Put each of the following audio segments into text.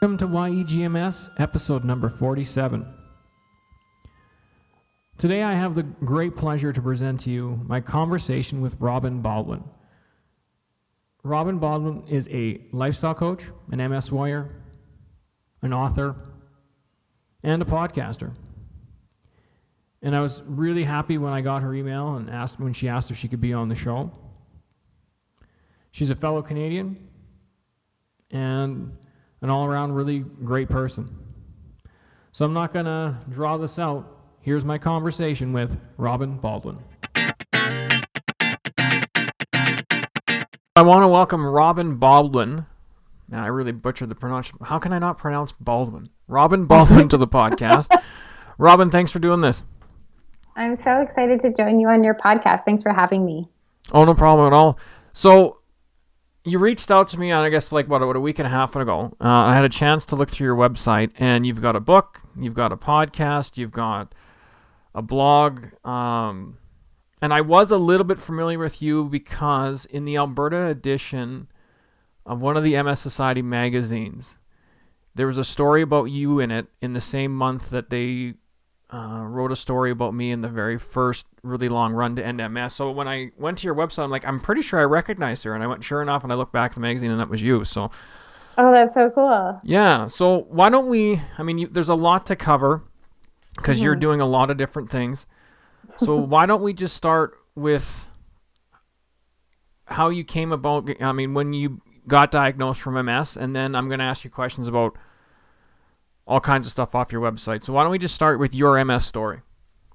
Welcome to YEGMS, episode number 47. Today I have the great pleasure to present to you my conversation with Robyn Baldwin. Robyn Baldwin is a lifestyle coach, an MS warrior, an author, and a podcaster. And I was really happy when I got her email and when she asked if she could be on the show. She's a fellow Canadian and an all-around really great person. So I'm not going to draw this out. Here's my conversation with Robyn Baldwin. I want to welcome Robyn Baldwin. Now, I really butchered the pronunciation. How can I not pronounce Baldwin? Robyn Baldwin to the podcast. Robyn, thanks for doing this. I'm so excited to join you on your podcast. Thanks for having me. Oh, no problem at all. So, you reached out to me on, I guess, like, what, a week and a half ago. I had a chance to look through your website, and you've got a book, you've got a podcast, you've got a blog, and I was a little bit familiar with you because in the Alberta edition of one of the MS Society magazines, there was a story about you in it in the same month that they wrote a story about me in the very first really long run to end MS. So when I went to your website, I'm like, I'm pretty sure I recognized her. And I went, sure enough, and I looked back at the magazine and that was you. So, oh, that's so cool. Yeah. So why don't we, there's a lot to cover because you're doing a lot of different things. So why don't we just start with how you came about, when you got diagnosed from MS, and then I'm going to ask you questions about all kinds of stuff off your website. So why don't we just start with your MS story?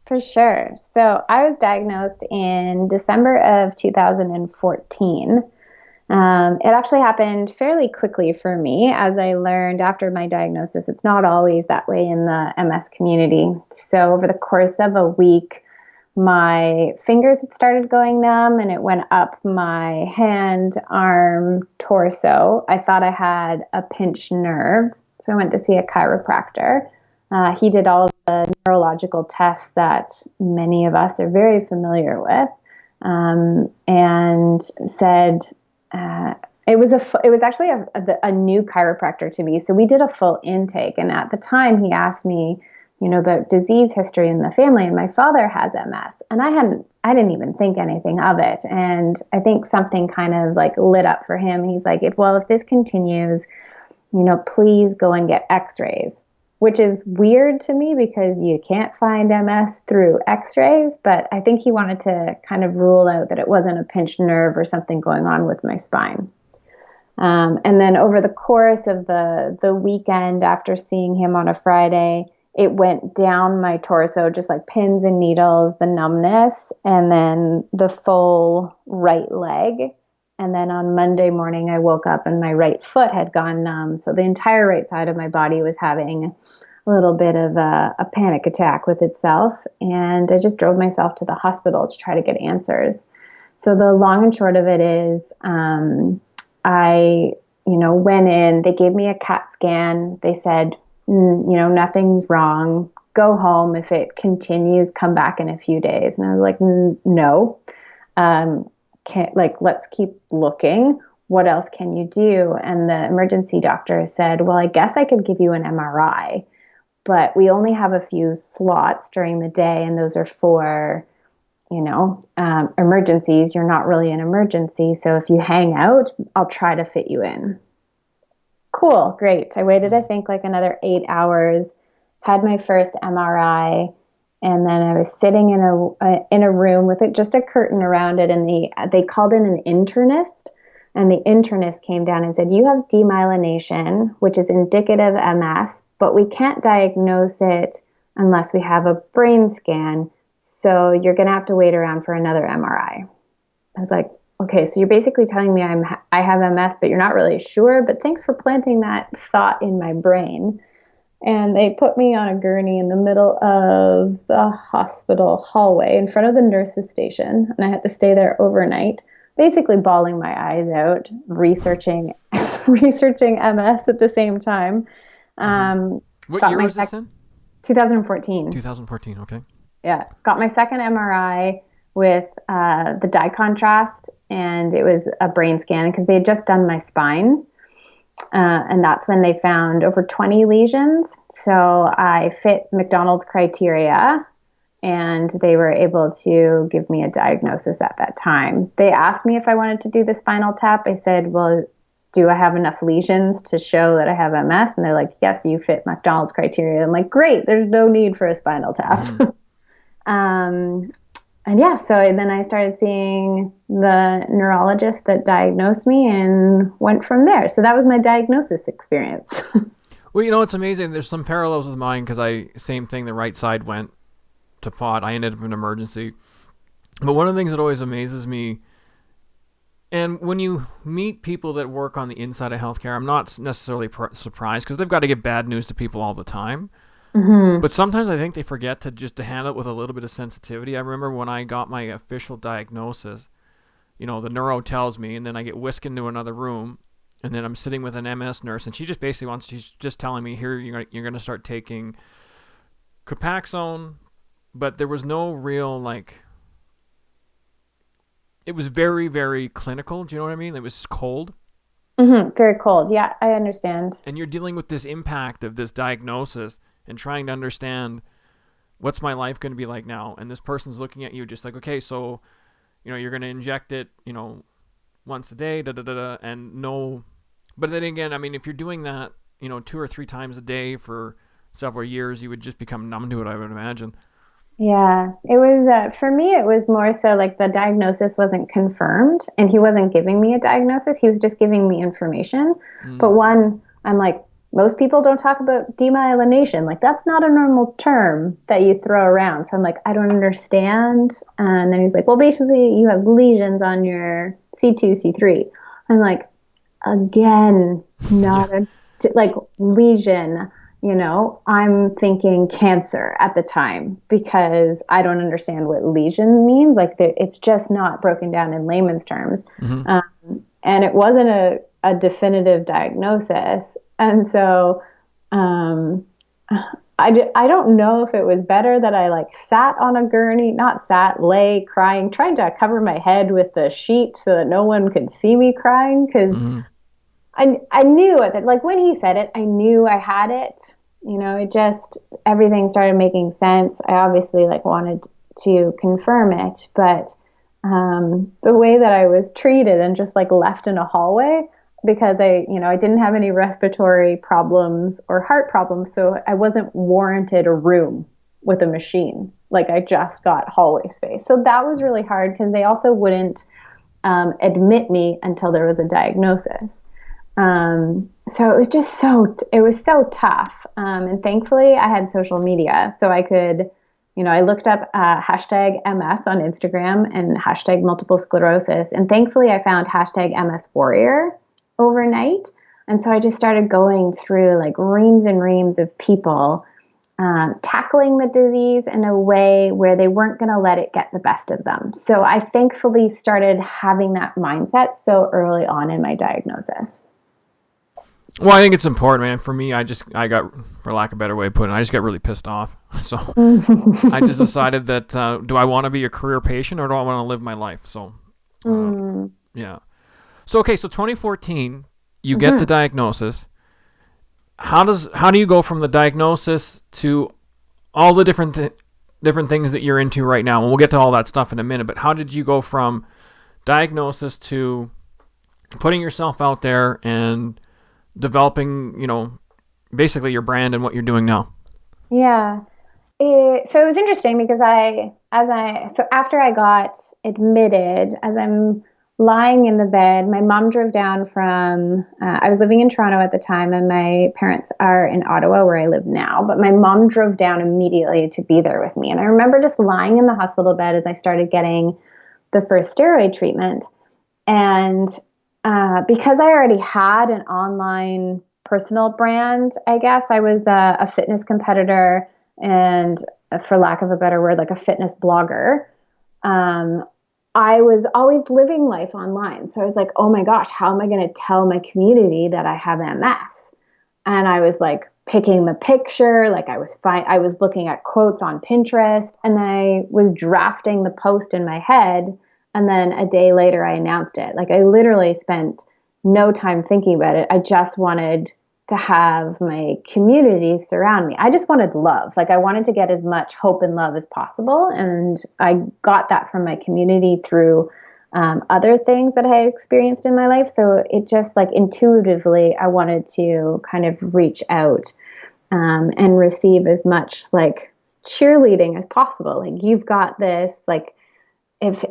For sure. So I was diagnosed in December of 2014. It actually happened fairly quickly for me. As I learned after my diagnosis, it's not always that way in the MS community. So over the course of a week, my fingers had started going numb and it went up my hand, arm, torso. I thought I had a pinched nerve. So I went to see a chiropractor. He did all of the neurological tests that many of us are very familiar with, and said it was actually a new chiropractor to me. So we did a full intake, and at the time he asked me, about disease history in the family, and my father has MS, and I didn't even think anything of it. And I think something kind of like lit up for him. He's like, if this continues, please go and get x-rays, which is weird to me because you can't find MS through x-rays. But I think he wanted to kind of rule out that it wasn't a pinched nerve or something going on with my spine. And then over the course of the weekend after seeing him on a Friday, it went down my torso, just like pins and needles, the numbness, and then the full right leg. And then on Monday morning, I woke up and my right foot had gone numb. So the entire right side of my body was having a little bit of a panic attack with itself. And I just drove myself to the hospital to try to get answers. So the long and short of it is, I went in, they gave me a CAT scan. They said, nothing's wrong. Go home. If it continues, come back in a few days. And I was like, no. Let's keep looking. What else can you do? And the emergency doctor said, well, I guess I could give you an MRI, but we only have a few slots during the day, and those are for, emergencies. You're not really an emergency. So if you hang out, I'll try to fit you in. Cool. Great. I waited, I think, like another 8 hours, had my first MRI. And then I was sitting in a room with just a curtain around it, and they called in an internist, and the internist came down and said, you have demyelination, which is indicative of MS, but we can't diagnose it unless we have a brain scan, so you're going to have to wait around for another MRI. I was like, okay, so you're basically telling me I have MS, but you're not really sure, but thanks for planting that thought in my brain. And they put me on a gurney in the middle of the hospital hallway in front of the nurse's station. And I had to stay there overnight, basically bawling my eyes out, researching MS at the same time. What year was this in? 2014. 2014, okay. Yeah. Got my second MRI with the dye contrast, and it was a brain scan because they had just done my spine. And that's when they found over 20 lesions. So I fit McDonald's criteria, and they were able to give me a diagnosis at that time. They asked me if I wanted to do the spinal tap. I said, well, do I have enough lesions to show that I have MS? And they're like, yes, you fit McDonald's criteria. I'm like, great, there's no need for a spinal tap. Mm-hmm. um, and yeah, so then I started seeing the neurologist that diagnosed me and went from there. So that was my diagnosis experience. Well, it's amazing. There's some parallels with mine because same thing. The right side went to pot. I ended up in emergency. But one of the things that always amazes me, and when you meet people that work on the inside of healthcare, I'm not necessarily surprised because they've got to give bad news to people all the time. Mm-hmm. But sometimes I think they forget to handle it with a little bit of sensitivity. I remember when I got my official diagnosis, the neuro tells me, and then I get whisked into another room, and then I'm sitting with an MS nurse, and she just basically she's just telling me, here, you're going to start taking Copaxone, but there was no real, it was very, very clinical. Do you know what I mean? It was cold. Mm-hmm. Very cold. Yeah, I understand. And you're dealing with this impact of this diagnosis and trying to understand what's my life going to be like now. And this person's looking at you just like, okay, so, you're going to inject it, once a day, and no. But then again, I mean, if you're doing that, 2 or 3 times a day for several years, you would just become numb to it, I would imagine. Yeah, it was for me, it was more so like the diagnosis wasn't confirmed and he wasn't giving me a diagnosis. He was just giving me information. But Mm. one, I'm like, most people don't talk about demyelination. Like, that's not a normal term that you throw around. So I'm like, I don't understand. And then he's like, well, basically, you have lesions on your C2, C3. I'm like, again, Yeah. not a like lesion. I'm thinking cancer at the time because I don't understand what lesion means. Like, it's just not broken down in layman's terms. Mm-hmm. And it wasn't a definitive diagnosis. And so um, I don't know if it was better that I like sat on a gurney, not sat, lay crying, trying to cover my head with the sheet so that no one could see me crying because Mm-hmm. I knew it. Like when he said it, I knew I had it. It just everything started making sense. I obviously like wanted to confirm it, but the way that I was treated and just like left in a hallway because I didn't have any respiratory problems or heart problems, so I wasn't warranted a room with a machine. Like I just got hallway space, so that was really hard because they also wouldn't admit me until there was a diagnosis. So it was so tough. And thankfully I had social media so I could, I looked up hashtag MS on Instagram and hashtag multiple sclerosis. And thankfully I found hashtag MS warrior overnight. And so I just started going through like reams and reams of people tackling the disease in a way where they weren't going to let it get the best of them. So I thankfully started having that mindset so early on in my diagnosis. Well, I think it's important, man. For me, I got, for lack of a better way of putting it, I just got really pissed off. So I just decided that do I want to be a career patient or do I want to live my life? So, yeah. So, okay, so 2014, you get the diagnosis. How do you go from the diagnosis to all the different things that you're into right now? And we'll get to all that stuff in a minute. But how did you go from diagnosis to putting yourself out there and developing, basically your brand and what you're doing now? Yeah. So it was interesting because so after I got admitted, as I'm lying in the bed, my mom drove down from, I was living in Toronto at the time and my parents are in Ottawa where I live now, but my mom drove down immediately to be there with me. And I remember just lying in the hospital bed as I started getting the first steroid treatment. And because I already had an online personal brand, I guess I was a fitness competitor and, for lack of a better word, like a fitness blogger. I was always living life online. So I was like, oh my gosh, how am I going to tell my community that I have MS? And I was like picking the picture, like I was looking at quotes on Pinterest and I was drafting the post in my head. And then a day later, I announced it. Like I literally spent no time thinking about it. I just wanted to have my community surround me. I just wanted love. Like I wanted to get as much hope and love as possible. And I got that from my community through other things that I had experienced in my life. So it just like intuitively, I wanted to kind of reach out and receive as much like cheerleading as possible. Like you've got this, like if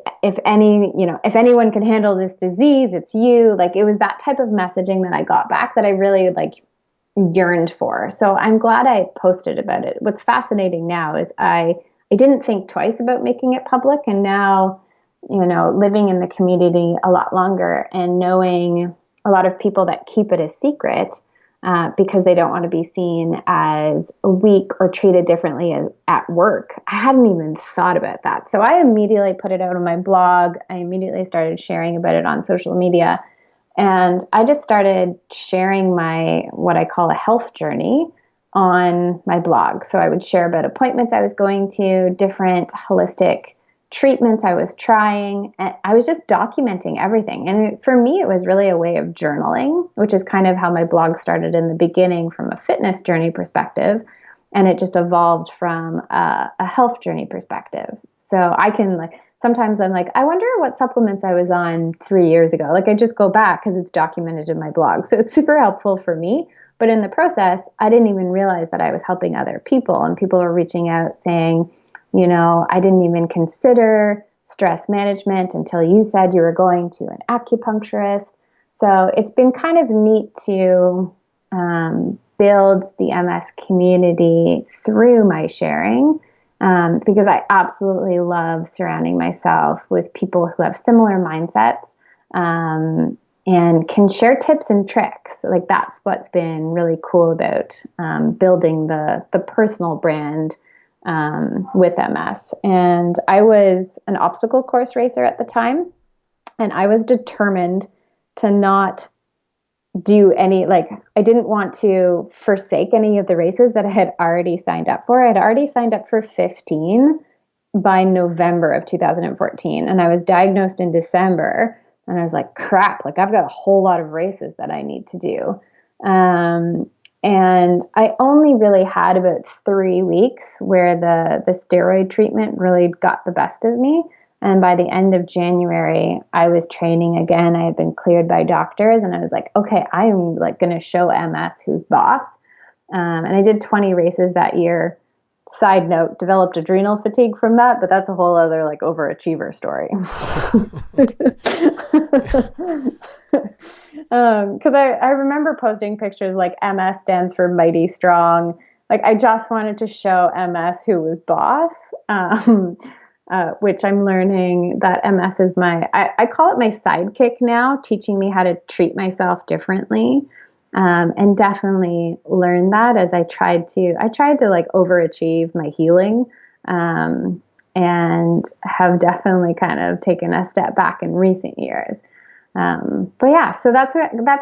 any, if anyone can handle this disease, it's you. Like it was that type of messaging that I got back that I really like yearned for. So I'm glad I posted about it. What's fascinating now is I didn't think twice about making it public, and now, living in the community a lot longer and knowing a lot of people that keep it a secret because they don't want to be seen as weak or treated differently at work. I hadn't even thought about that. So I immediately put it out on my blog. I immediately started sharing about it on social media. And I just started sharing my, what I call a health journey on my blog. So I would share about appointments I was going to, different holistic treatments I was trying. And I was just documenting everything. And for me, it was really a way of journaling, which is kind of how my blog started in the beginning from a fitness journey perspective. And it just evolved from a health journey perspective. So I can sometimes I'm like, I wonder what supplements I was on 3 years ago. Like I just go back because it's documented in my blog. So it's super helpful for me. But in the process, I didn't even realize that I was helping other people. And people were reaching out saying, I didn't even consider stress management until you said you were going to an acupuncturist. So it's been kind of neat to build the MS community through my sharing. Because I absolutely love surrounding myself with people who have similar mindsets and can share tips and tricks. Like that's what's been really cool about building the personal brand with MS. And I was an obstacle course racer at the time, and I was determined to not do any, I didn't want to forsake any of the races that I had already signed up for. I had already signed up for 15 by November of 2014, and I was diagnosed in December, and I was like, crap, I've got a whole lot of races that I need to do. And I only really had about 3 weeks where the steroid treatment really got the best of me. And by the end of January, I was training again. I had been cleared by doctors, and I was like, okay, I am going to show MS who's boss. And I did 20 races that year. Side note, developed adrenal fatigue from that, but that's a whole other overachiever story. Because I remember posting pictures MS stands for mighty strong. I just wanted to show MS who was boss. Which I'm learning that MS is I call it my sidekick now, teaching me how to treat myself differently. And definitely learned that as I tried to overachieve my healing, and have definitely kind of taken a step back in recent years. But yeah, so that's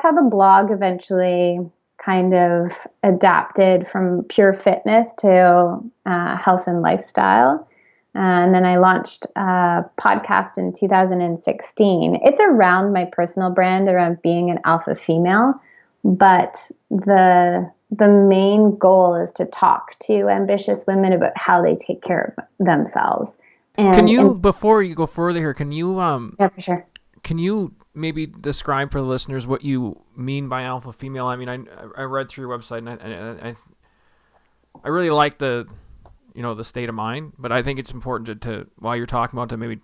how the blog eventually kind of adapted from pure fitness to health and lifestyle. And then I launched a podcast in 2016. It's around my personal brand, around being an alpha female. But the main goal is to talk to ambitious women about how they take care of themselves. Before you go further here, yeah, for sure. Can you maybe describe for the listeners what you mean by alpha female? I mean, I read through your website, and I really like the state of mind, but I think it's important to while you're talking about, to maybe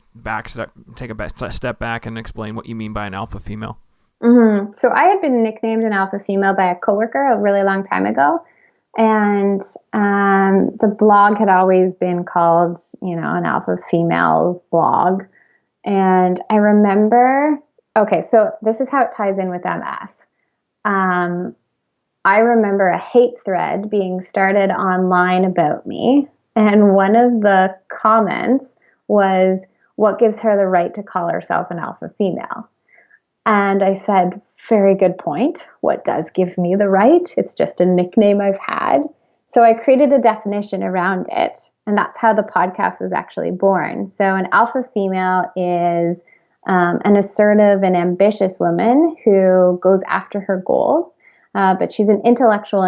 take a step back and explain what you mean by an alpha female. Mm-hmm. So I had been nicknamed an alpha female by a coworker a really long time ago. And the blog had always been called, an alpha female blog. And I remember, okay, so this is how it ties in with MS. I remember a hate thread being started online about me. And one of the comments was, what gives her the right to call herself an alpha female? And I said, very good point. What does give me the right? It's just a nickname I've had. So I created a definition around it. And that's how the podcast was actually born. So an alpha female is an assertive and ambitious woman who goes after her goals. But she's an intellectual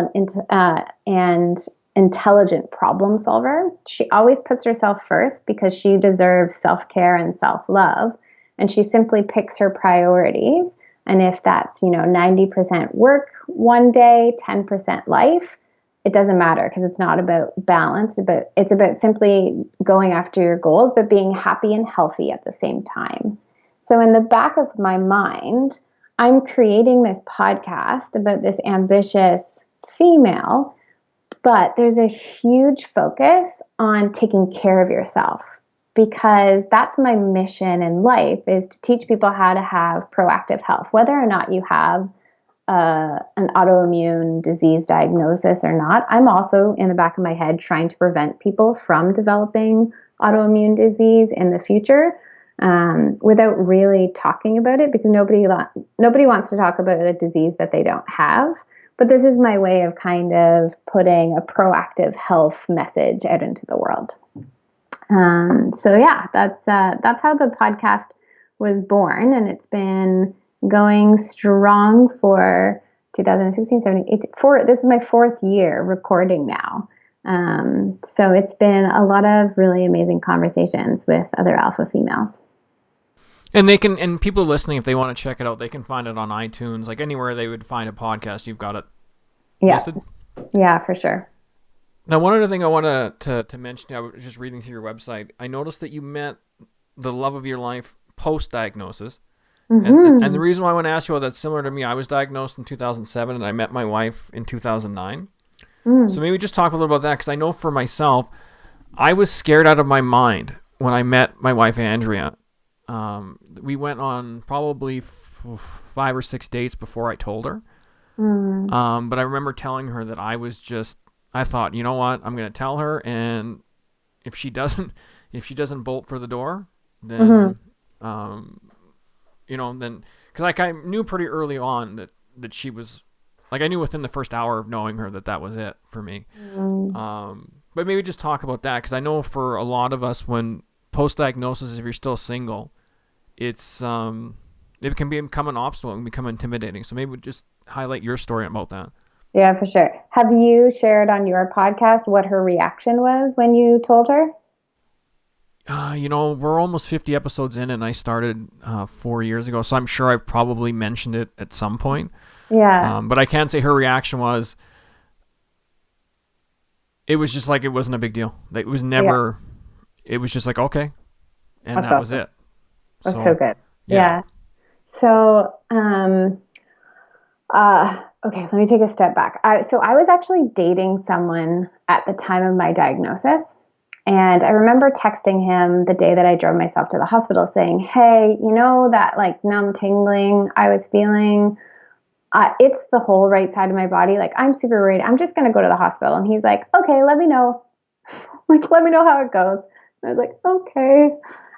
and intelligent problem solver. She always puts herself first because she deserves self-care and self-love. And she simply picks her priorities. And if that's, 90% work one day, 10% life, it doesn't matter because it's not about balance, but it's about simply going after your goals, but being happy and healthy at the same time. So in the back of my mind, I'm creating this podcast about this ambitious female, but there's a huge focus on taking care of yourself because that's my mission in life, is to teach people how to have proactive health, whether or not you have an autoimmune disease diagnosis or not. I'm also in the back of my head trying to prevent people from developing autoimmune disease in the future without really talking about it, because nobody wants to talk about a disease that they don't have. But this is my way of kind of putting a proactive health message out into the world. So yeah, that's how the podcast was born, and it's been going strong for 2016, 17, 18, this is my 4th year recording now. So it's been a lot of really amazing conversations with other alpha females. And people listening, if they want to check it out, they can find it on iTunes, like anywhere they would find a podcast. You've got it listed. Yeah, for sure. Now, one other thing I want to mention, I was just reading through your website. I noticed that you met the love of your life post-diagnosis. Mm-hmm. And the reason why I want to ask you, that's similar to me. I was diagnosed in 2007, and I met my wife in 2009. So maybe just talk a little about that, because I know for myself, I was scared out of my mind when I met my wife, Andrea. We went on probably 5 or 6 dates before I told her. But I remember telling her that I thought, you know what, I'm going to tell her, and if she doesn't bolt for the door, then, then, because I knew pretty early on that she was, I knew within the first hour of knowing her that was it for me. But maybe just talk about that, because I know for a lot of us, when post-diagnosis, if you're still single, it's it can become an obstacle and become intimidating. So maybe just highlight your story about that. Yeah, for sure. Have you shared on your podcast what her reaction was when you told her? We're almost 50 episodes in, and I started 4 years ago, so I'm sure I've probably mentioned it at some point. Yeah. But I can say her reaction was, it was just like it wasn't a big deal. It was never, it was just like, okay. And that was it. That's so good. Yeah. So, okay, let me take a step back. So I was actually dating someone at the time of my diagnosis. And I remember texting him the day that I drove myself to the hospital saying, hey, that numb tingling I was feeling, it's the whole right side of my body. I'm super worried. I'm just going to go to the hospital. And he's like, okay, let me know. Let me know how it goes. And I was like, okay.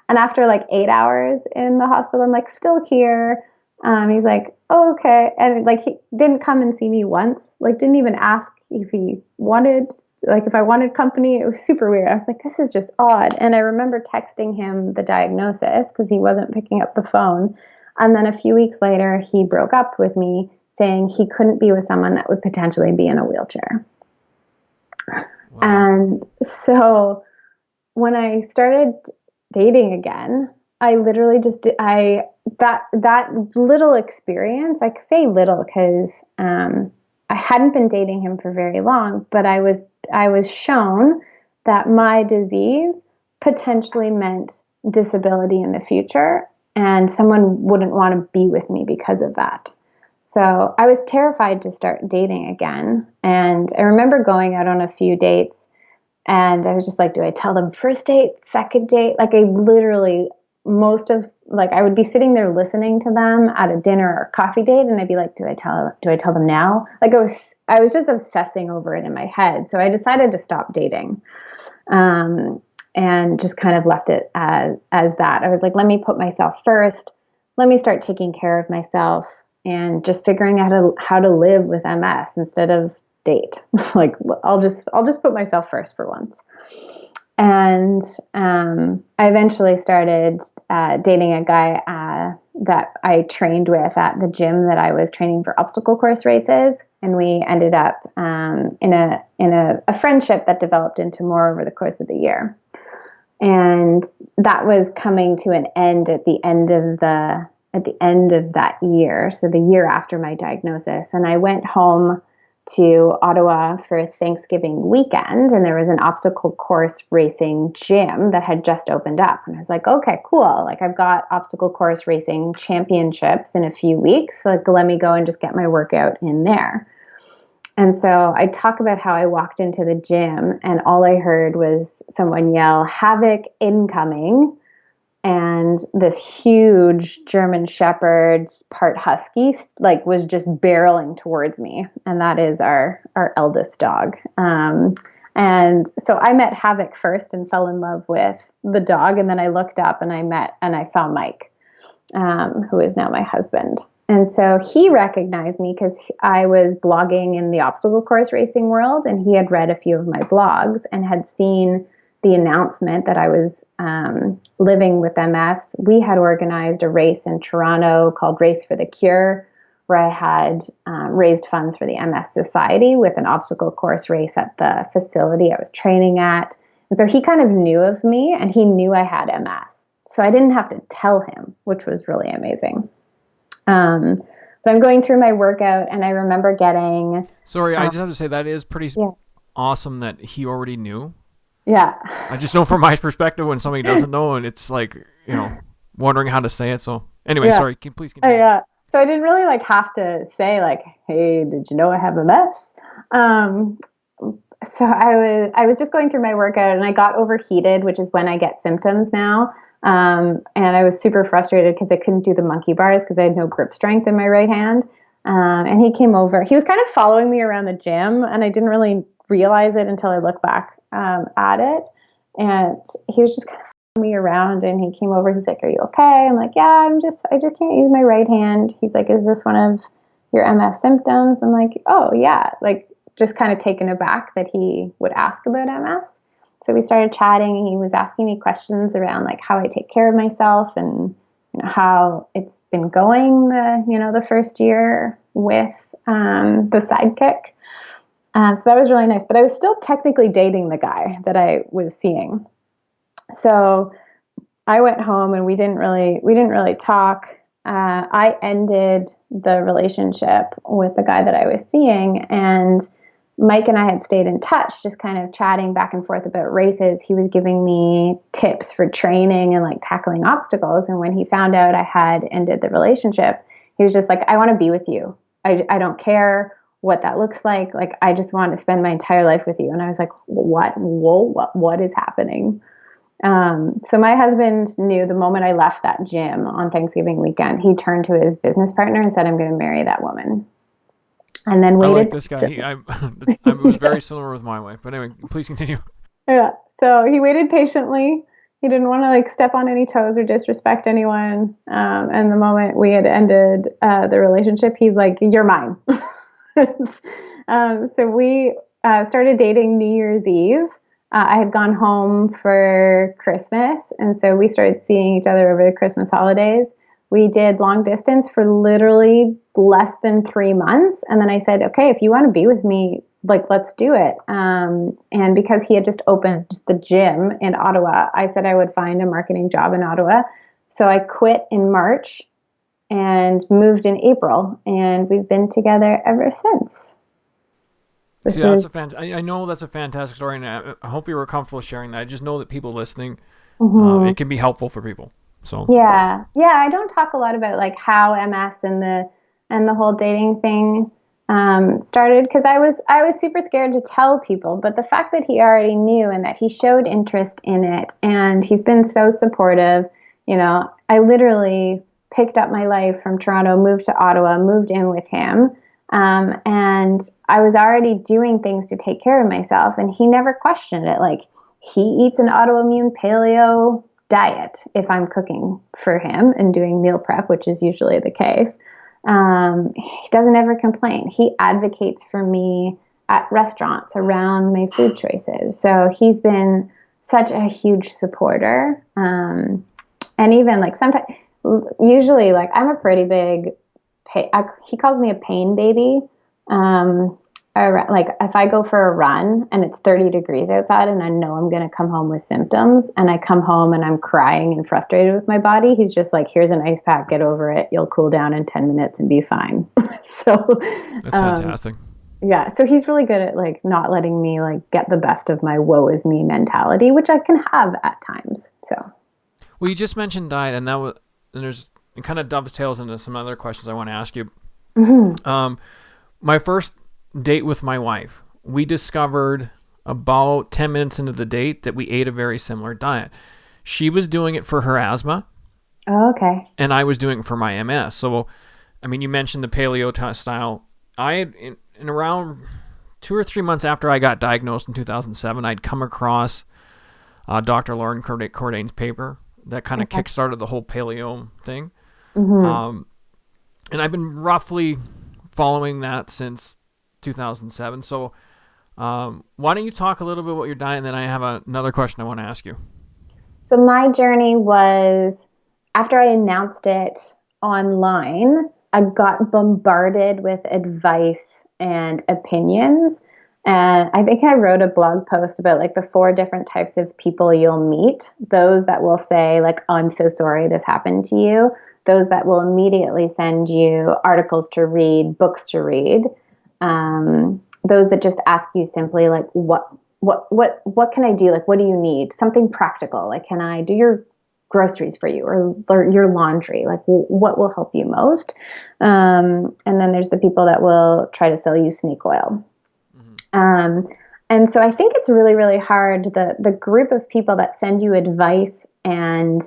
And after 8 hours in the hospital, I'm still here. He's like, oh, okay. And he didn't come and see me once, didn't even ask if he wanted, if I wanted company. It was super weird. I was like, this is just odd. And I remember texting him the diagnosis because he wasn't picking up the phone. And then a few weeks later, he broke up with me saying he couldn't be with someone that would potentially be in a wheelchair. Wow. And so when I started dating again, I literally just that little experience. I say little because I hadn't been dating him for very long, but I was shown that my disease potentially meant disability in the future, and someone wouldn't want to be with me because of that. So I was terrified to start dating again, and I remember going out on a few dates. And I was just like, do I tell them first date, second date? I literally, I would be sitting there listening to them at a dinner or coffee date. And I'd be like, do I tell them now? I was just obsessing over it in my head. So I decided to stop dating, and just kind of left it as that. I was like, let me put myself first. Let me start taking care of myself and just figuring out how to live with MS instead of date. I'll just put myself first for once. And I eventually started dating a guy that I trained with at the gym that I was training for obstacle course races, and we ended up in a friendship that developed into more over the course of the year. And that was coming to an end at the end of that year, so the year after my diagnosis. And I went home to Ottawa for Thanksgiving weekend, and there was an obstacle course racing gym that had just opened up. And I was like, okay, cool. Like, I've got obstacle course racing championships in a few weeks. So like, let me go and just get my workout in there. And so I talk about how I walked into the gym and all I heard was someone yell, "Havoc incoming." And this huge German Shepherd, part Husky, like, was just barreling towards me. And that is our eldest dog. And so I met Havoc first and fell in love with the dog. And then I looked up and I saw Mike, who is now my husband. And so he recognized me because I was blogging in the obstacle course racing world, and he had read a few of my blogs and had seen the announcement that I was living with MS. We had organized a race in Toronto called Race for the Cure, where I had raised funds for the MS Society with an obstacle course race at the facility I was training at. And so he kind of knew of me, and he knew I had MS. So I didn't have to tell him, which was really amazing. But I'm going through my workout, and I remember getting... Sorry, I just have to say that is pretty awesome that he already knew. Yeah. I just know from my perspective when somebody doesn't know, and it's like, wondering how to say it. So anyway, sorry, please continue. Yeah. So I didn't really like have to say like, "Hey, did you know I have MS?" So I was just going through my workout, and I got overheated, which is when I get symptoms now. And I was super frustrated because I couldn't do the monkey bars because I had no grip strength in my right hand. And he came over. He was kind of following me around the gym, and I didn't really realize it until I look back at it. And he was just kind of following me around, and he came over. He's like, "Are you okay?" I'm like, "Yeah, I just can't use my right hand." He's like, "Is this one of your MS symptoms?" I'm like, "Oh yeah," like just kind of taken aback that he would ask about MS. So we started chatting, and he was asking me questions around like how I take care of myself and how it's been going the first year with the sidekick. So that was really nice. But I was still technically dating the guy that I was seeing. So I went home, and we didn't really talk. I ended the relationship with the guy that I was seeing, and Mike and I had stayed in touch, just kind of chatting back and forth about races. He was giving me tips for training and like tackling obstacles. And when he found out I had ended the relationship, he was just like, "I want to be with you. I don't care what that looks like. Like, I just want to spend my entire life with you." And I was like, "What? Whoa, what is happening?" So my husband knew the moment I left that gym on Thanksgiving weekend. He turned to his business partner and said, "I'm going to marry that woman." And then waited. I like this guy. I was very similar with my wife. But anyway, please continue. Yeah. So he waited patiently. He didn't want to like step on any toes or disrespect anyone. And the moment we had ended the relationship, he's like, "You're mine." So we started dating New Year's Eve. I had gone home for Christmas, and so we started seeing each other over the Christmas holidays. We did long distance for literally less than 3 months. And then I said, "Okay, if you want to be with me, like, let's do it." And because he had just opened the gym in Ottawa, I said I would find a marketing job in Ottawa. So I quit in March and moved in April. And we've been together ever since. I know that's a fantastic story, and I hope you were comfortable sharing that. I just know that people listening, it can be helpful for people. So yeah, I don't talk a lot about like how MS and the whole dating thing started, because I was super scared to tell people. But the fact that he already knew and that he showed interest in it, and he's been so supportive. I literally picked up my life from Toronto, moved to Ottawa, moved in with him, and I was already doing things to take care of myself, and he never questioned it. Like, he eats an autoimmune paleo diet if I'm cooking for him and doing meal prep, which is usually the case. He doesn't ever complain. He advocates for me at restaurants around my food choices. So he's been such a huge supporter. And even like sometimes Usually, like, I'm a pretty big, he calls me a pain baby. Um, like, if I go for a run and it's 30 degrees outside and I know I'm going to come home with symptoms and I come home and I'm crying and frustrated with my body, he's just like, here's an ice pack, get over it. You'll cool down in 10 minutes and be fine. So, That's um, fantastic. yeah, so he's really good at like not letting me like get the best of my woe is me mentality, which I can have at times. So, Well, you just mentioned diet, and it kind of dovetails into some other questions I want to ask you. mhm. Um, my first date with my wife, we discovered about 10 minutes into the date that we ate a very similar diet. She was doing it for her asthma, Oh, okay. and I was doing it for my MS. So, I mean, you mentioned the paleo style. In around 2 or 3 months after I got diagnosed in 2007, I'd come across Dr. Lauren Cordain's paper that kind of Okay. kickstarted the whole paleo thing. Hmm. Um, and I've been roughly following that since 2007. So, why don't you talk a little bit about your diet, and then I have another question I want to ask you. So my journey was after I announced it online, I got bombarded with advice and opinions. And I think I wrote a blog post about like the four different types of people you'll meet. Those that will say, like, oh, I'm so sorry this happened to you. Those that will immediately send you articles to read, books to read. Those that just ask you simply, like, what can I do? Like, what do you need? Something practical. Like, can I do your groceries for you or your laundry? Like, what will help you most? And then there's the people that will try to sell you snake oil. Mm-hmm. Um, and so I think it's really, really hard. The group of people that send you advice and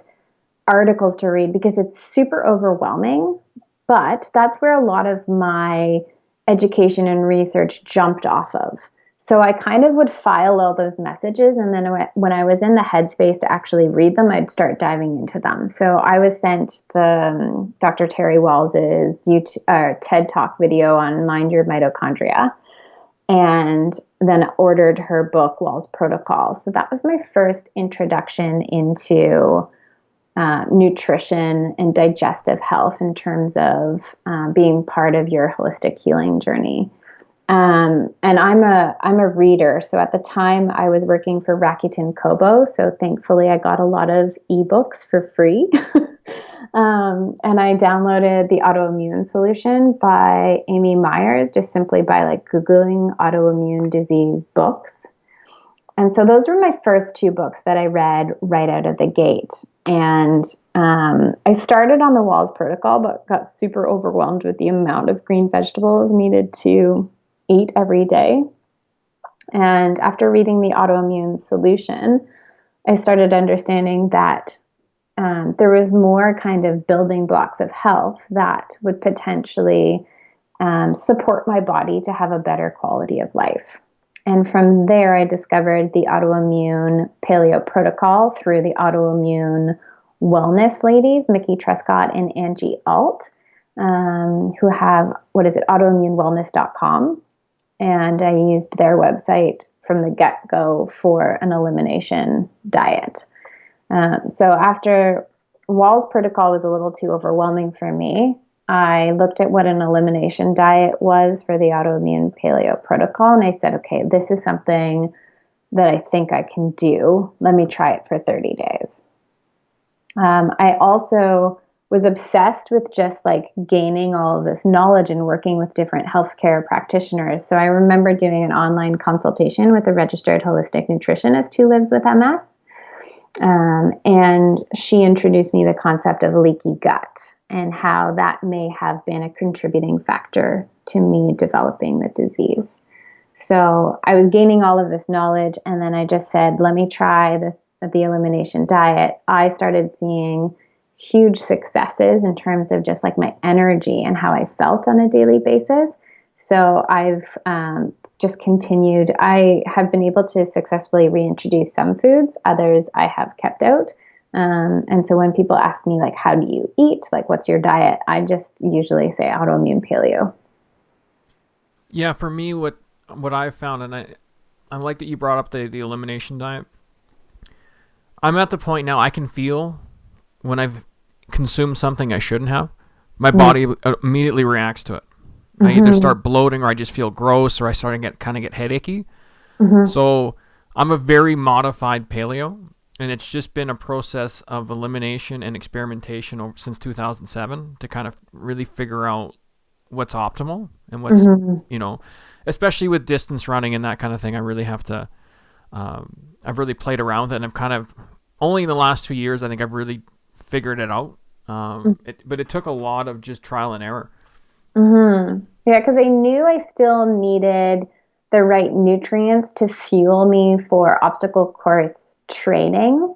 articles to read because it's super overwhelming. But that's where a lot of my education and research jumped off of. So I kind of would file all those messages, and then when I was in the headspace to actually read them, I'd start diving into them. So I was sent the Dr. Terry Wells's TED Talk video on Mind Your Mitochondria, and then ordered her book Well's Protocol. So that was my first introduction into nutrition and digestive health in terms of being part of your holistic healing journey. And I'm a reader, so at the time I was working for Rakuten Kobo, so thankfully I got a lot of ebooks for free. And I downloaded the Autoimmune Solution by Amy Myers just simply by like Googling autoimmune disease books. And so those were my first two books that I read right out of the gate. And I started on the Well's Protocol, but got super overwhelmed with the amount of green vegetables needed to eat every day. And after reading the Autoimmune Solution, I started understanding that there was more kind of building blocks of health that would potentially support my body to have a better quality of life. And from there, I discovered the autoimmune paleo protocol through the autoimmune wellness ladies, Mickey Trescott and Angie Alt, who have, autoimmunewellness.com. And I used their website from the get-go for an elimination diet. So after Well's Protocol was a little too overwhelming for me, I looked at what an elimination diet was for the autoimmune paleo protocol, and I said, okay, this is something that I think I can do. Let me try it for 30 days. I also was obsessed with just like gaining all of this knowledge and working with different healthcare practitioners. So I remember doing an online consultation with a registered holistic nutritionist who lives with MS. And she introduced me the concept of leaky gut and how that may have been a contributing factor to me developing the disease. So I was gaining all of this knowledge, and then I just said, let me try the elimination diet. I started seeing huge successes in terms of just like my energy and how I felt on a daily basis. So I've just continued. I have been able to successfully reintroduce some foods, others I have kept out. And so when people ask me, like, how do you eat? Like, what's your diet? I just usually say autoimmune paleo. Yeah, for me, what I've found, and I like that you brought up the elimination diet. I'm at the point now I can feel when I've consume something I shouldn't have, my body immediately reacts to it. I either start bloating, or I just feel gross, or I start to get headachy. So I'm a very modified paleo, and it's just been a process of elimination and experimentation since 2007 to kind of really figure out what's optimal and what's, especially with distance running and that kind of thing. I really have to, I've really played around with it, and I've kind of, only in the last 2 years, I think I've really figured it out. But it took a lot of just trial and error. Yeah, because I knew I still needed the right nutrients to fuel me for obstacle course training.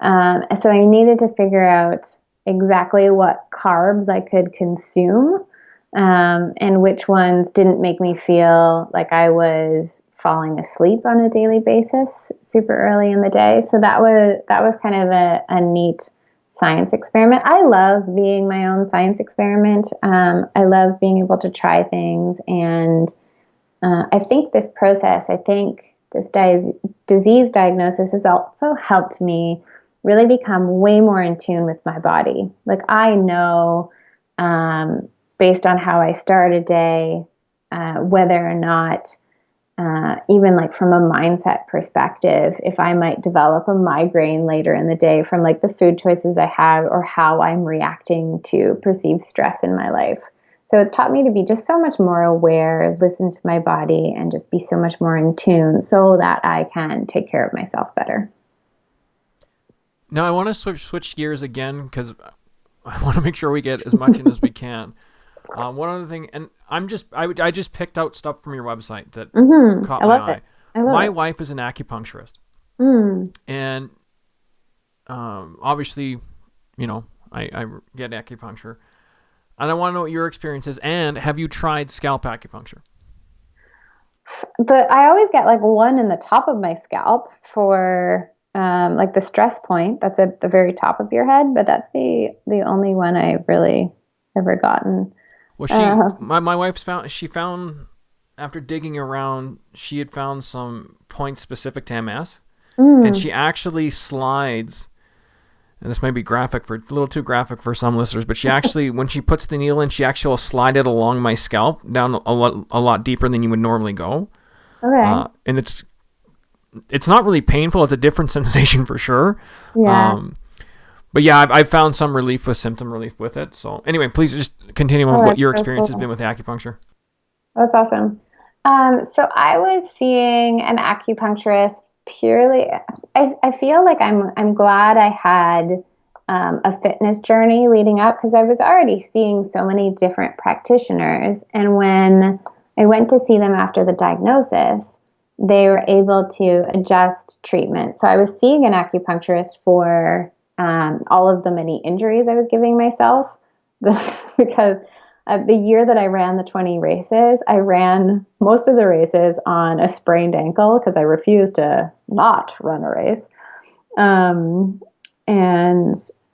So I needed to figure out exactly what carbs I could consume, and which ones didn't make me feel like I was falling asleep on a daily basis super early in the day. So that was kind of a neat science experiment. I love being my own science experiment. I love being able to try things. And I think this process, this disease diagnosis has also helped me really become way more in tune with my body. Like I know, based on how I start a day, whether or not, even like from a mindset perspective, if I might develop a migraine later in the day from like the food choices I have or how I'm reacting to perceived stress in my life. So it's taught me to be just so much more aware, listen to my body, and just be so much more in tune so that I can take care of myself better. Now I want to switch gears again, because I want to make sure we get as much in as we can. One other thing, and I just picked out stuff from your website that caught my eye. My wife is an acupuncturist, and obviously, I get acupuncture, and I want to know what your experience is. And have you tried scalp acupuncture? But I always get like one in the top of my scalp for like the stress point. That's at the very top of your head, but that's the only one I've really ever gotten. Well, my wife's found after digging around, she had found some points specific to MS, and she actually slides. And this might be a little too graphic for some listeners, but she actually, when she puts the needle in, she actually will slide it along my scalp down a lot deeper than you would normally go. Okay. And it's not really painful. It's a different sensation for sure. Yeah. But yeah, I've found some symptom relief with it. So anyway, please just continue on what your experience has been with acupuncture. That's awesome. So I was seeing an acupuncturist purely. I feel like I'm glad I had a fitness journey leading up, because I was already seeing so many different practitioners. And when I went to see them after the diagnosis, they were able to adjust treatment. So I was seeing an acupuncturist for all of the many injuries I was giving myself, because the year that I ran the 20 races, I ran most of the races on a sprained ankle because I refused to not run a race. So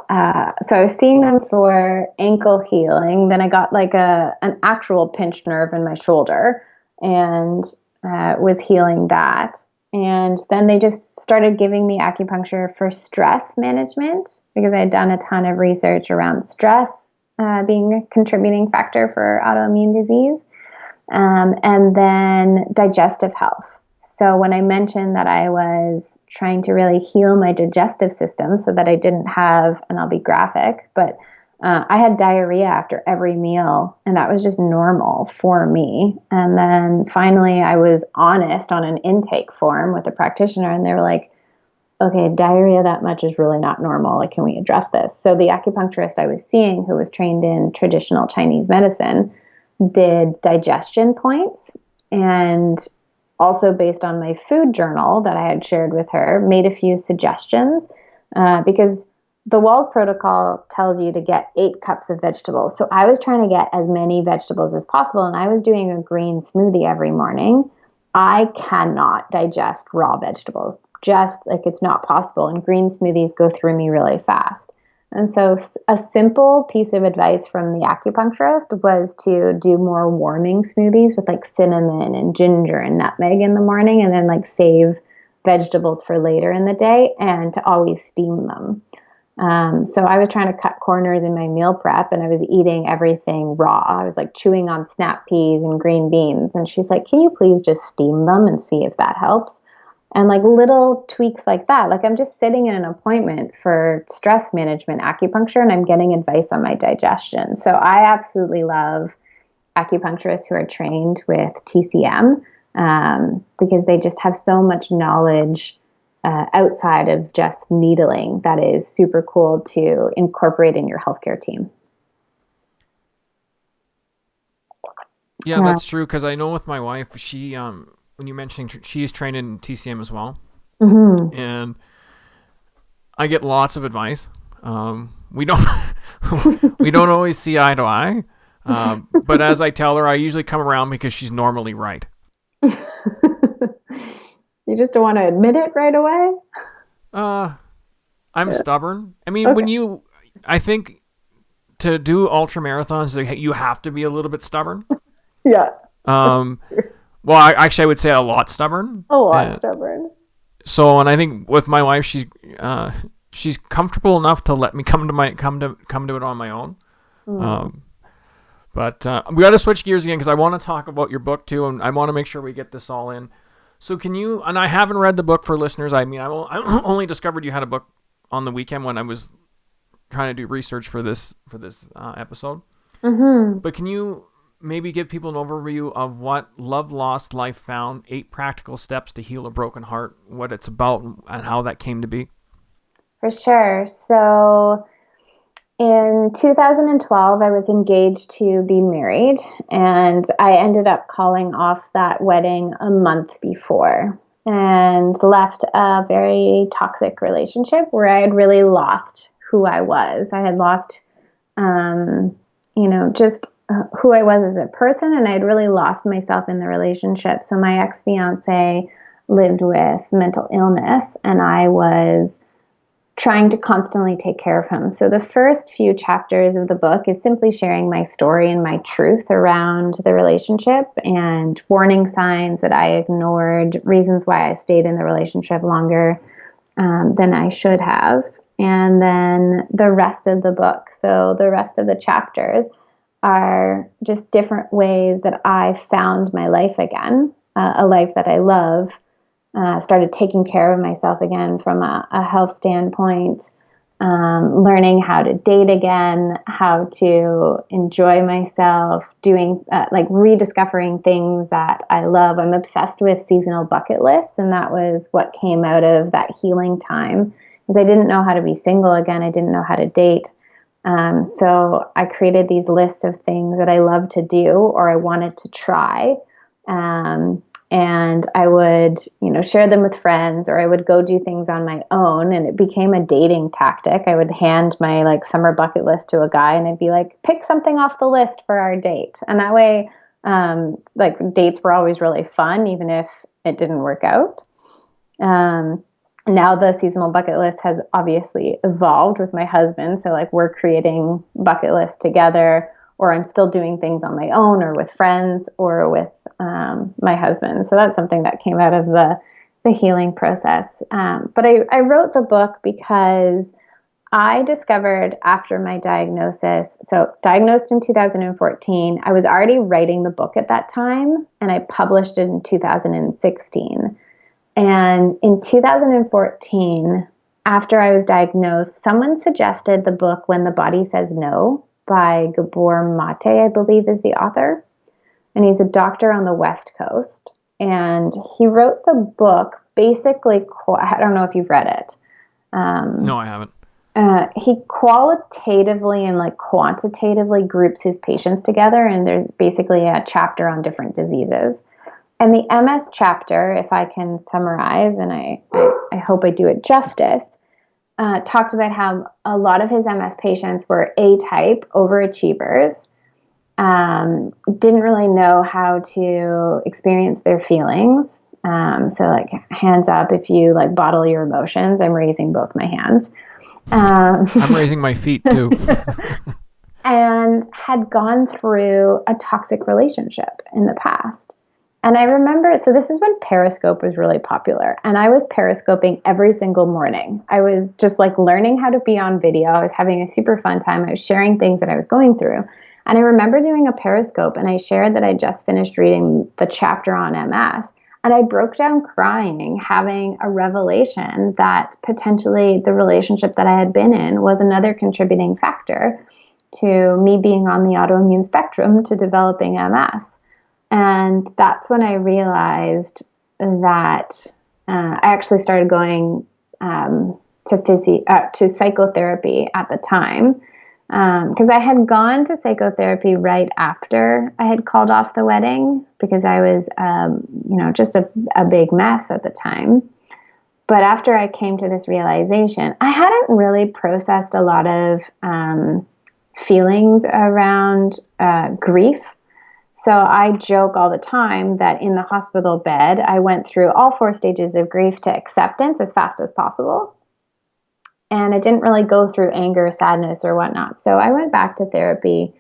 I was seeing them for ankle healing. Then I got like an actual pinched nerve in my shoulder, and was healing that. And then they just started giving me acupuncture for stress management, because I had done a ton of research around stress being a contributing factor for autoimmune disease, and then digestive health. So when I mentioned that I was trying to really heal my digestive system so that I didn't have, and I'll be graphic, but I had diarrhea after every meal, and that was just normal for me. And then finally I was honest on an intake form with a practitioner, and they were like, okay, diarrhea that much is really not normal. Like, can we address this? So the acupuncturist I was seeing, who was trained in traditional Chinese medicine, did digestion points, and also based on my food journal that I had shared with her, made a few suggestions, because the Walls protocol tells you to get 8 cups of vegetables. So I was trying to get as many vegetables as possible, and I was doing a green smoothie every morning. I cannot digest raw vegetables. Just like, it's not possible. And green smoothies go through me really fast. And so a simple piece of advice from the acupuncturist was to do more warming smoothies with like cinnamon and ginger and nutmeg in the morning, and then like save vegetables for later in the day, and to always steam them. So I was trying to cut corners in my meal prep and I was eating everything raw. I was like chewing on snap peas and green beans. And she's like, can you please just steam them and see if that helps? And like little tweaks like that. Like I'm just sitting in an appointment for stress management acupuncture and I'm getting advice on my digestion. So I absolutely love acupuncturists who are trained with TCM because they just have so much knowledge outside of just needling that is super cool to incorporate in your healthcare team. Yeah, that's true. Because I know with my wife, she when you mentioned she's trained in TCM as well, and I get lots of advice. We don't we don't always see eye to eye, but as I tell her, I usually come around because she's normally right. You just don't want to admit it right away? I'm stubborn. I mean, Okay. I think to do ultra marathons, you have to be a little bit stubborn. Yeah. Um, well, I would say a lot stubborn. A lot And stubborn. so, and I think with my wife, she's comfortable enough to let me come to it on my own. Um, but we got to switch gears again because I want to talk about your book too, and I want to make sure we get this all in. So can you? And I haven't read the book for listeners. I mean, I only discovered you had a book on the weekend when I was trying to do research for this episode. But can you maybe give people an overview of what Love Lost, Life Found: 8 Practical Steps to Heal a Broken Heart, what it's about, and how that came to be? For sure. So in 2012, I was engaged to be married, and I ended up calling off that wedding a month before and left a very toxic relationship where I had really lost who I was. I had lost, um, just who I was as a person, and I had really lost myself in the relationship. So my ex fiance lived with mental illness, and I was trying to constantly take care of him. So the first few chapters of the book is simply sharing my story and my truth around the relationship and warning signs that I ignored, reasons why I stayed in the relationship longer than I should have. And then the rest of the book, so the rest of the chapters are just different ways that I found my life again, a life that I love, started taking care of myself again from a health standpoint, learning how to date again, how to enjoy myself, doing like rediscovering things that I love. I'm obsessed with seasonal bucket lists, and that was what came out of that healing time. Because I didn't know how to be single again, I didn't know how to date. So I created these lists of things that I love to do or I wanted to try. And I would, share them with friends, or I would go do things on my own, and it became a dating tactic. I would hand my like summer bucket list to a guy, and I'd be like, pick something off the list for our date. And that way, like dates were always really fun, even if it didn't work out. Now the seasonal bucket list has obviously evolved with my husband. So like we're creating bucket lists together, or I'm still doing things on my own or with friends or with my husband. So that's something that came out of the healing process. But I wrote the book because I discovered after my diagnosis, so diagnosed in 2014, I was already writing the book at that time, and I published it in 2016. And in 2014, after I was diagnosed, someone suggested the book When the Body Says No by Gabor Mate, I believe is the author. And he's a doctor on the West Coast. And he wrote the book basically, I don't know if you've read it. No, I haven't. He qualitatively and like quantitatively groups his patients together, and there's basically a chapter on different diseases. And the MS chapter, if I can summarize, and I hope I do it justice, talked about how a lot of his MS patients were A-type overachievers, didn't really know how to experience their feelings. So like hands up if you like bottle your emotions. I'm raising both my hands. I'm raising my feet too. And had gone through a toxic relationship in the past. And I remember, so this is when Periscope was really popular, and I was Periscoping every single morning. I was just like learning how to be on video. I was having a super fun time. I was sharing things that I was going through. And I remember doing a Periscope, and I shared that I just finished reading the chapter on MS. And I broke down crying, having a revelation that potentially the relationship that I had been in was another contributing factor to me being on the autoimmune spectrum to developing MS. And that's when I realized that I actually started going to psychotherapy at the time, because I had gone to psychotherapy right after I had called off the wedding because I was, just a big mess at the time. But after I came to this realization, I hadn't really processed a lot of feelings around grief. So I joke all the time that in the hospital bed, I went through all 4 stages of grief to acceptance as fast as possible. And it didn't really go through anger, sadness, or whatnot. So I went back to therapy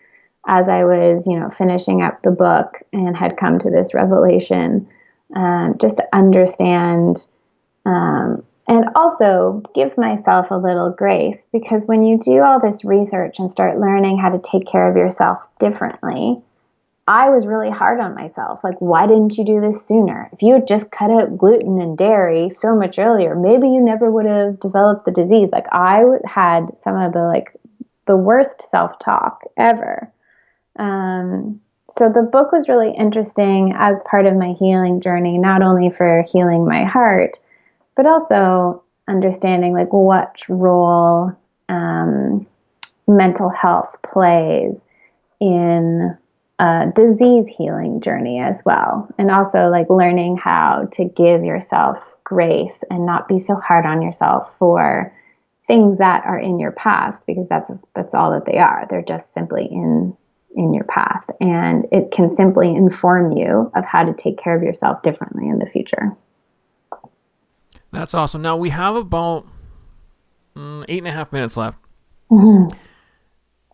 as I was, finishing up the book and had come to this revelation, just to understand, and also give myself a little grace, because when you do all this research and start learning how to take care of yourself differently, I was really hard on myself. Like, why didn't you do this sooner? If you had just cut out gluten and dairy so much earlier, maybe you never would have developed the disease. Like, I had some of the worst self-talk ever. So the book was really interesting as part of my healing journey, not only for healing my heart, but also understanding like what role mental health plays in disease healing journey as well. And also like learning how to give yourself grace and not be so hard on yourself for things that are in your past, because that's all that they are. They're just simply in your path, and it can simply inform you of how to take care of yourself differently in the future. That's awesome. Now we have about 8.5 minutes left. Mm-hmm.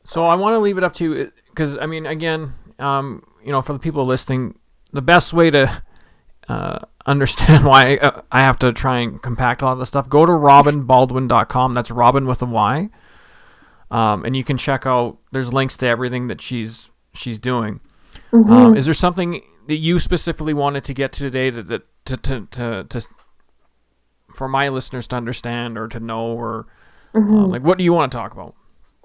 So I want to leave it up to you, because I mean, again, for the people listening, the best way to understand why I have to try and compact a lot of the stuff, go to robynbaldwin.com. That's Robyn with a Y. And you can check out, there's links to everything that she's doing. Mm-hmm. Is there something that you specifically wanted to get to today to for my listeners to understand or to know, or like, what do you want to talk about?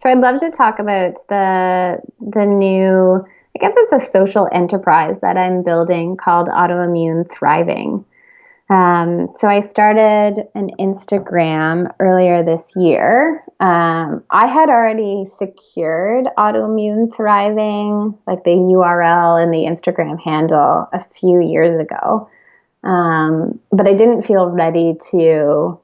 So I'd love to talk about the new, I guess it's a social enterprise that I'm building called Autoimmune Thriving. So I started an Instagram earlier this year. I had already secured Autoimmune Thriving, like the URL and the Instagram handle, a few years ago. But I didn't feel ready to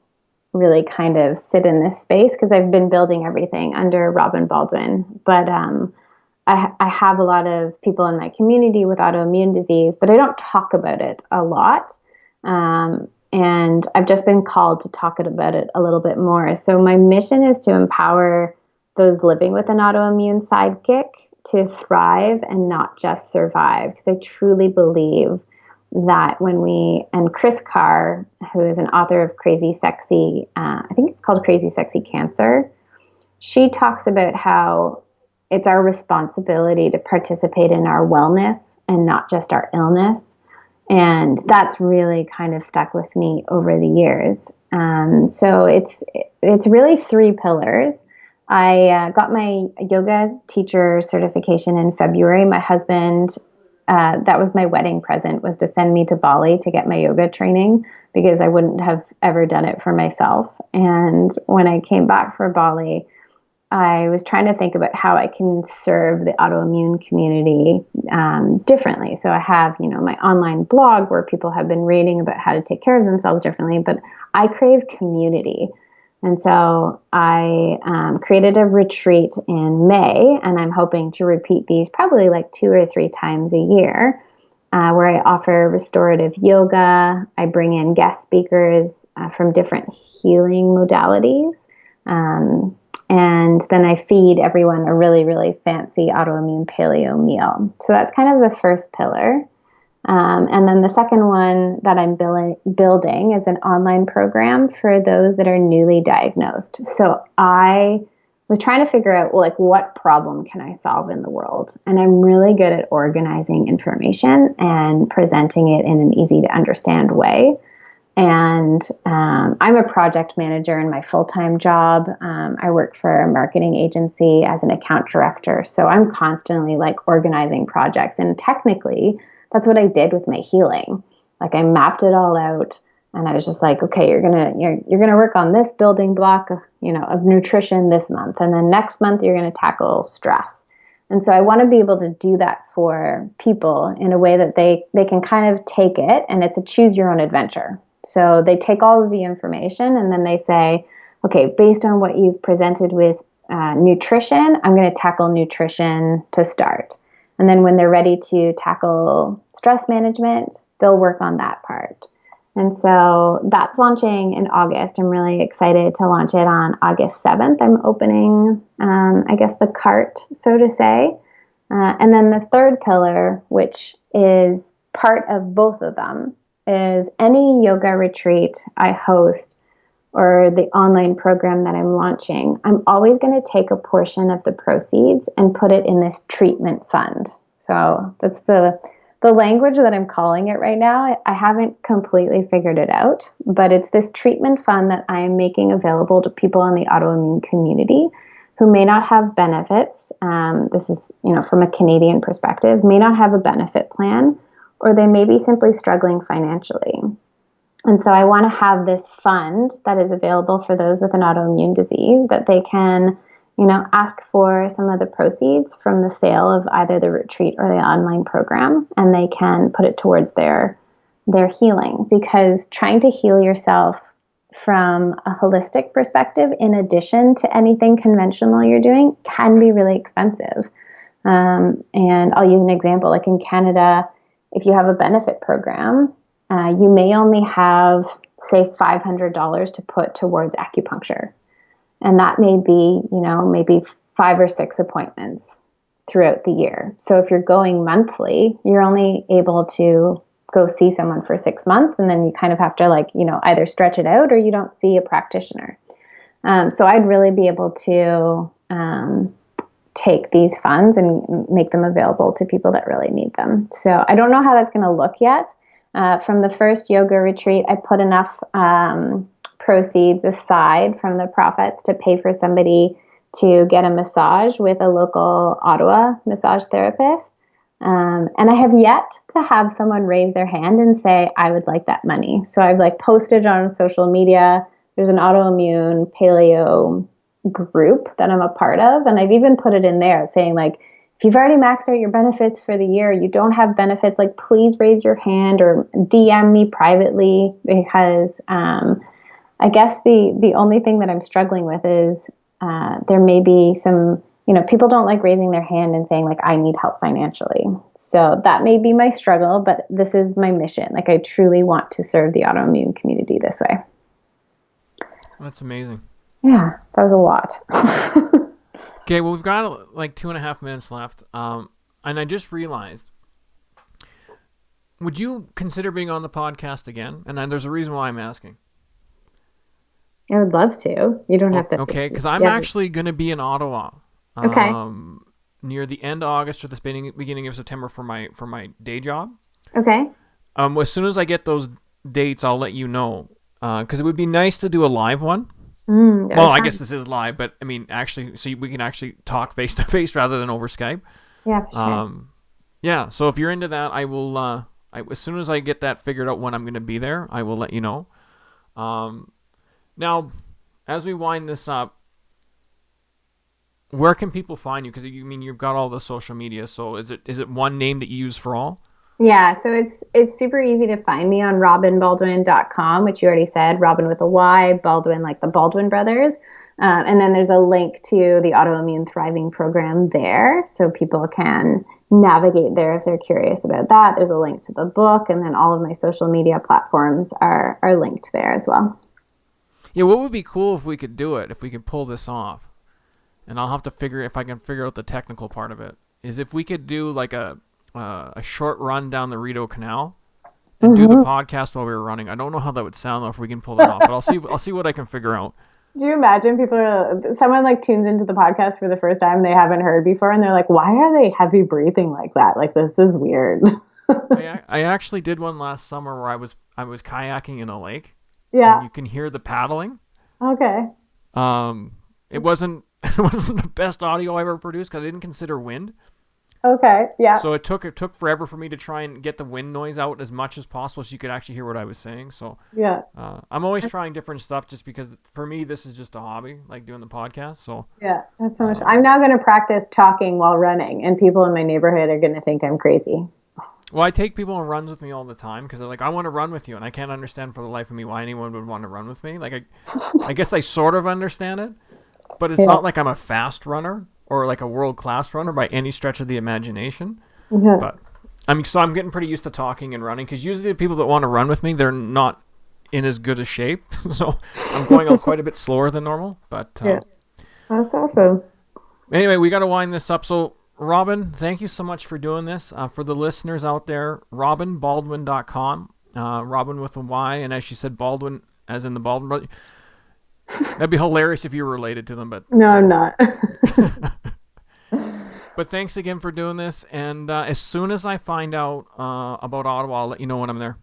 really kind of sit in this space because I've been building everything under Robyn Baldwin. But I have a lot of people in my community with autoimmune disease, but I don't talk about it a lot. And I've just been called to talk about it a little bit more. So my mission is to empower those living with an autoimmune sidekick to thrive and not just survive. Because I truly believe that and Chris Carr, who is an author of Crazy Sexy, I think it's called Crazy Sexy Cancer, she talks about how it's our responsibility to participate in our wellness and not just our illness. And that's really kind of stuck with me over the years. So it's really 3 pillars. I got my yoga teacher certification in February. My husband, that was my wedding present, was to send me to Bali to get my yoga training because I wouldn't have ever done it for myself. And when I came back for Bali, I was trying to think about how I can serve the autoimmune community differently. So I have, my online blog where people have been reading about how to take care of themselves differently, but I crave community. And so I created a retreat in May, and I'm hoping to repeat these probably like 2 or 3 times a year, where I offer restorative yoga. I bring in guest speakers from different healing modalities. And then I feed everyone a really, really fancy autoimmune paleo meal. So that's kind of the first pillar. And then the second one that I'm building is an online program for those that are newly diagnosed. So I was trying to figure out, well, like, what problem can I solve in the world? And I'm really good at organizing information and presenting it in an easy to understand way. And I'm a project manager in my full-time job. I work for a marketing agency as an account director. So I'm constantly like organizing projects. And technically, that's what I did with my healing. Like I mapped it all out, and I was just like, okay, you're gonna work on this building block of nutrition this month, and then next month you're gonna tackle stress. And so I want to be able to do that for people in a way that they can kind of take it, and it's a choose your own adventure. So they take all of the information and then they say, okay, based on what you've presented with nutrition, I'm going to tackle nutrition to start. And then when they're ready to tackle stress management, they'll work on that part. And so that's launching in August. I'm really excited to launch it on August 7th. I'm opening, I guess, the cart, so to say. And then the third pillar, which is part of both of them, is any yoga retreat I host or the online program that I'm launching, I'm always going to take a portion of the proceeds and put it in this treatment fund. So that's the language that I'm calling it right now. I haven't completely figured it out, but it's this treatment fund that I'm making available to people in the autoimmune community who may not have benefits. This is, from a Canadian perspective, may not have a benefit plan, or they may be simply struggling financially. And so I want to have this fund that is available for those with an autoimmune disease that they can, ask for some of the proceeds from the sale of either the retreat or the online program, and they can put it towards their healing. Because trying to heal yourself from a holistic perspective, in addition to anything conventional you're doing, can be really expensive. And I'll use an example. Like in Canada, if you have a benefit program, you may only have, say, $500 to put towards acupuncture. And that may be, maybe 5 or 6 appointments throughout the year. So if you're going monthly, you're only able to go see someone for 6 months. And then you kind of have to either stretch it out or you don't see a practitioner. So I'd really be able to take these funds and make them available to people that really need them. So I don't know how that's going to look yet. From the first yoga retreat, I put enough proceeds aside from the profits to pay for somebody to get a massage with a local Ottawa massage therapist. And I have yet to have someone raise their hand and say, I would like that money. So I've posted on social media. There's an autoimmune paleo group that I'm a part of. And I've even put it in there saying if you've already maxed out your benefits for the year, you don't have benefits, please raise your hand or DM me privately, because I guess the only thing that I'm struggling with is there may be some, people don't like raising their hand and saying I need help financially. So that may be my struggle, but this is my mission. I truly want to serve the autoimmune community this way. That's amazing. Yeah, that was a lot. Okay, well, we've got 2.5 minutes left. And I just realized, would you consider being on the podcast again? And there's a reason why I'm asking. I would love to. You don't have to. Okay, because I'm actually going to be in Ottawa. Okay. Near the end of August or the beginning of September for my day job. Okay. As soon as I get those dates, I'll let you know. Because it would be nice to do a live one. Well, I guess this is live, but I mean, actually, so we can actually talk face to face rather than over Skype. Yeah, for sure. Yeah. So if you're into that, I will. As soon as I get that figured out when I'm going to be there, I will let you know. Now, as we wind this up, where can people find you? Because you've got all the social media. So is it one name that you use for all? Yeah, so it's super easy to find me on robynbaldwin.com, which you already said, Robyn with a Y, Baldwin like the Baldwin brothers. And then there's a link to the Autoimmune Thriving program there, so people can navigate there if they're curious about that. There's a link to the book, and then all of my social media platforms are linked there as well. Yeah, what would be cool if we could do it, if we could pull this off? And I'll have to figure if I can figure out the technical part of it. Is if we could do a a short run down the Rideau Canal and do the podcast while we were running. I don't know how that would sound though if we can pull that off, but I'll see what I can figure out. Do you imagine someone like tunes into the podcast for the first time they haven't heard before and they're like, why are they heavy breathing like that? Like, this is weird. I actually did one last summer where I was kayaking in a lake. Yeah. And you can hear the paddling. Okay. It wasn't the best audio I ever produced because I didn't consider wind. Okay. Yeah. So it took forever for me to try and get the wind noise out as much as possible so you could actually hear what I was saying. So yeah. I'm always trying different stuff just because for me this is just a hobby, like doing the podcast. So yeah, that's so much. I'm now going to practice talking while running, and people in my neighborhood are going to think I'm crazy. Well, I take people on runs with me all the time because they're like, I want to run with you, and I can't understand for the life of me why anyone would want to run with me. Like I guess I sort of understand it, but it's not like I'm a fast runner or like a world-class runner by any stretch of the imagination. Mm-hmm. But I'm getting pretty used to talking and running because usually the people that want to run with me, they're not in as good a shape. So I'm going on quite a bit slower than normal. But yeah, that's awesome. Anyway, we got to wind this up. So Robyn, thank you so much for doing this. For the listeners out there, RobynBaldwin.com. Robyn with a Y, and as she said, Baldwin as in the Baldwin brother. That'd be hilarious if you were related to them, but no, I'm not. But thanks again for doing this, and as soon as I find out about Ottawa, I'll let you know when I'm there.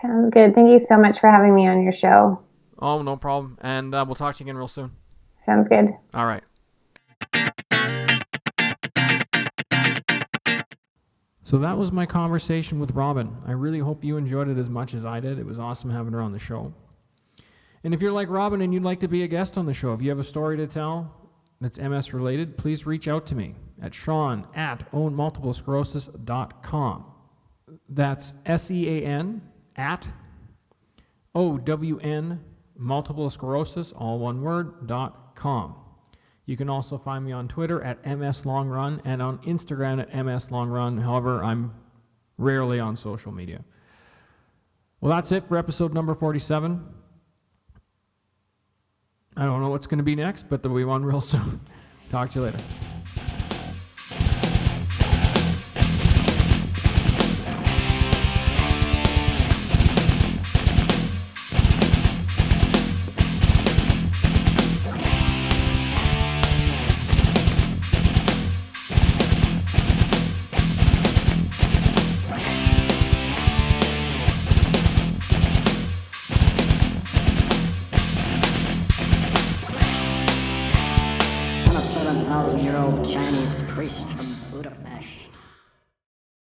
Sounds good. Thank you so much for having me on your show. Oh, no problem, and we'll talk to you again real soon. Sounds good. All right. So that was my conversation with Robyn. I really hope you enjoyed it as much as I did. It was awesome having her on the show. And if you're like Robyn and you'd like to be a guest on the show, if you have a story to tell that's MS related, please reach out to me at Sean@ownmultiplesclerosis.com. That's SEAN at OWN multiple sclerosis, all one word, .com. You can also find me on Twitter at MSLongRun and on Instagram at MSLongRun. However, I'm rarely on social media. Well, that's it for episode number 47. I don't know what's going to be next, but there'll be one real soon. Talk to you later. I'm a 7,000-year-old Chinese priest from Budapest.